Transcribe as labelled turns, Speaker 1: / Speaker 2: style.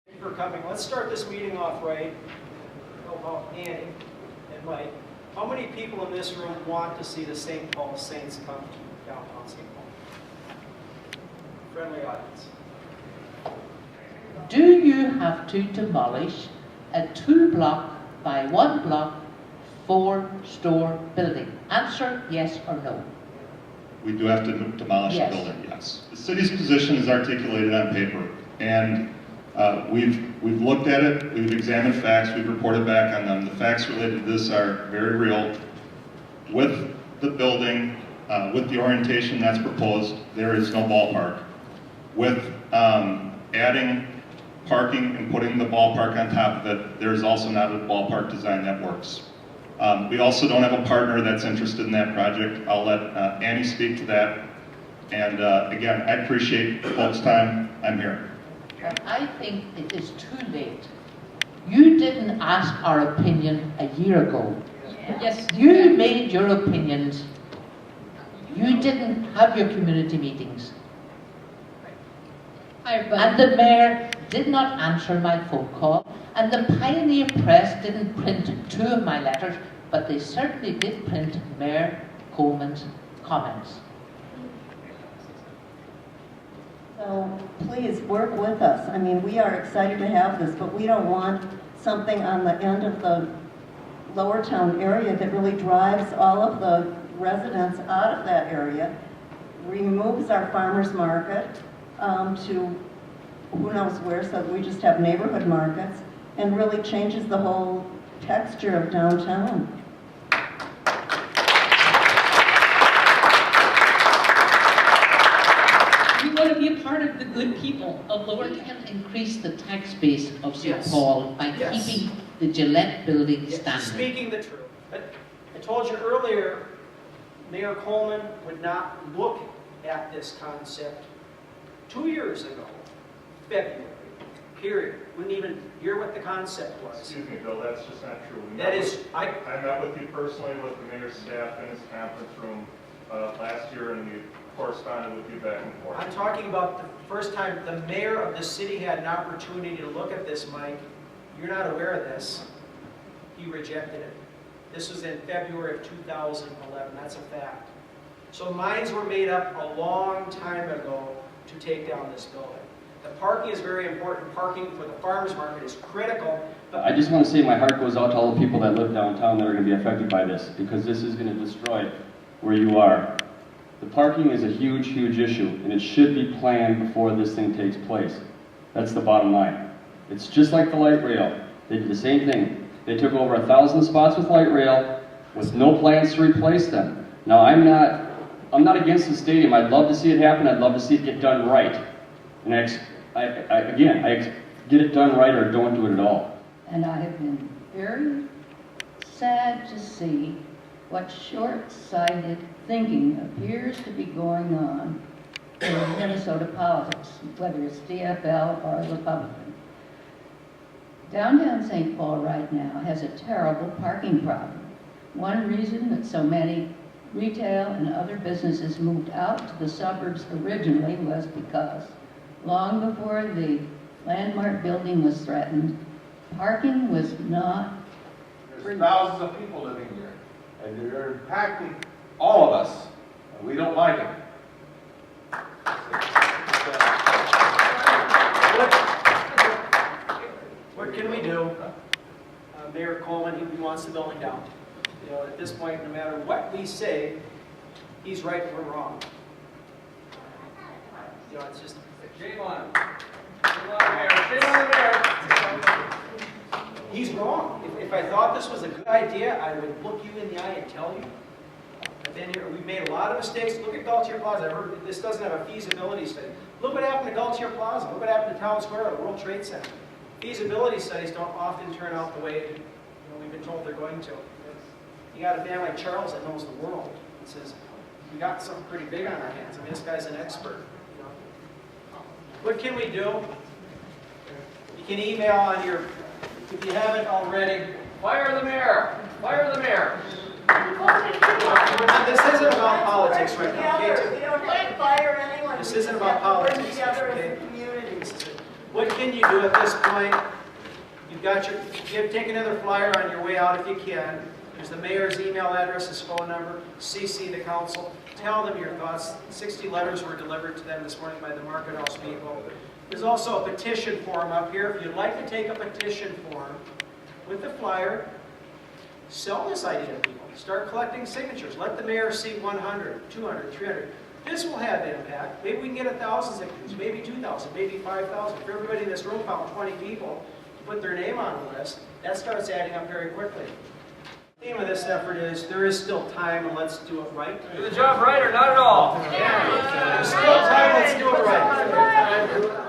Speaker 1: Thank you for coming. Let's start this meeting off right. Annie and Mike, how many people in this room want to see the St. Paul Saints come to downtown St. Paul? Friendly audience.
Speaker 2: Do you have to demolish a 2-block by 1-block 4-store building? Answer yes or no.
Speaker 3: We do have to demolish the building, yes. The city's position is articulated on paper, and we've looked at it, we've examined facts, we've reported back on them. The facts related to this are very real. With the building, with the orientation that's proposed, there is no ballpark. With adding parking and putting the ballpark on top of it, there is also not a ballpark design that works. We also don't have a partner that's interested in that project. I'll let Annie speak to that. And again, I appreciate folks' time. I'm here.
Speaker 2: But I think it is too late. You didn't ask our opinion a year ago. Yes. You made your opinions. You didn't have your community meetings. And the mayor did not answer my phone call, and the Pioneer Press didn't print 2 of my letters, but they certainly did print Mayor Coleman's comments.
Speaker 4: So please work with us. I mean, we are excited to have this, but we don't want something on the end of the Lower Town area that really drives all of the residents out of that area, removes our farmers market to who knows where, so we just have neighborhood markets, and really changes the whole texture of downtown.
Speaker 5: We want to be a part of the good people of Lower
Speaker 2: We
Speaker 5: Town.
Speaker 2: can increase the tax base of St.
Speaker 1: Yes.
Speaker 2: Paul by
Speaker 1: Yes.
Speaker 2: keeping the Gillette building
Speaker 1: Yes,
Speaker 2: standing.
Speaker 1: speaking the truth. I told you earlier, Mayor Coleman would not look at this concept 2 years ago, February, period. Wouldn't even hear what the concept was.
Speaker 3: Excuse me, Bill, that's just not true.
Speaker 1: That is,
Speaker 3: I met with you personally with the mayor's staff in his conference room last year, and we corresponded with you back and forth.
Speaker 1: I'm talking about the first time the mayor of the city had an opportunity to look at this, Mike. You're not aware of this. He rejected it. This was in February of 2011. That's a fact. So minds were made up a long time ago to take down this building. The parking is very important. Parking for the farmers market is critical. But
Speaker 6: I just want to say my heart goes out to all the people that live downtown that are going to be affected by this, because this is going to destroy where you are. The parking is a huge, huge issue, and it should be planned before this thing takes place. That's the bottom line. It's just like the light rail. They did the same thing. They took over 1,000 spots with light rail with no plans to replace them. Now, I'm not against the stadium. I'd love to see it happen. I'd love to see it get done right. And I get it done right or don't do it at all.
Speaker 7: And I have been very sad to see what short-sighted thinking appears to be going on in Minnesota politics, whether it's DFL or Republican. Downtown St. Paul right now has a terrible parking problem. One reason that so many retail and other businesses moved out to the suburbs originally was because long before the landmark building was threatened, parking was not.
Speaker 8: There's thousands of people living here, and they're impacting all of us, and we don't like it.
Speaker 1: what can we do? Mayor Coleman, he wants the building down. You know, at this point, no matter what we say, he's right and we're wrong. You know, it's just
Speaker 8: Shame on him. Shame on the mayor. Shame on the mayor.
Speaker 1: he's wrong. If I thought this was a good idea, I would look you in the eye and tell you. I've been here, we've made a lot of mistakes. Look at Gaultier Plaza. I heard this doesn't have a feasibility study. Look what happened to Gaultier Plaza. Look what happened to Town Square, the World Trade Center. Feasibility studies don't often turn out the way we've been told they're going to. You got a man like Charles that knows the world. He says, we got something pretty big on our hands. I mean, this guy's an expert. You know. What can we do? You can email on your, if you haven't already,
Speaker 8: Fire the mayor. Fire the mayor.
Speaker 1: this isn't about politics right now. Okay?
Speaker 4: We don't have to fire anyone.
Speaker 1: This isn't about politics.
Speaker 4: Work together as
Speaker 1: Okay?
Speaker 4: a community.
Speaker 1: What can you do at this point? You've got take another flyer on your way out if you can. There's the mayor's email address, his phone number, CC the council. Tell them your thoughts. 60 letters were delivered to them this morning by the Market House people. There's also a petition form up here. If you'd like to take a petition form with the flyer, sell this idea to people. Start collecting signatures. Let the mayor see 100, 200, 300. This will have impact. Maybe we can get 1,000 signatures, maybe 2,000, maybe 5,000. If everybody in this room found 20 people to put their name on the list, that starts adding up very quickly. The theme of this effort is there is still time and let's do it right.
Speaker 9: Do the job right or not at all.
Speaker 1: Yeah. There's still time, let's do it right.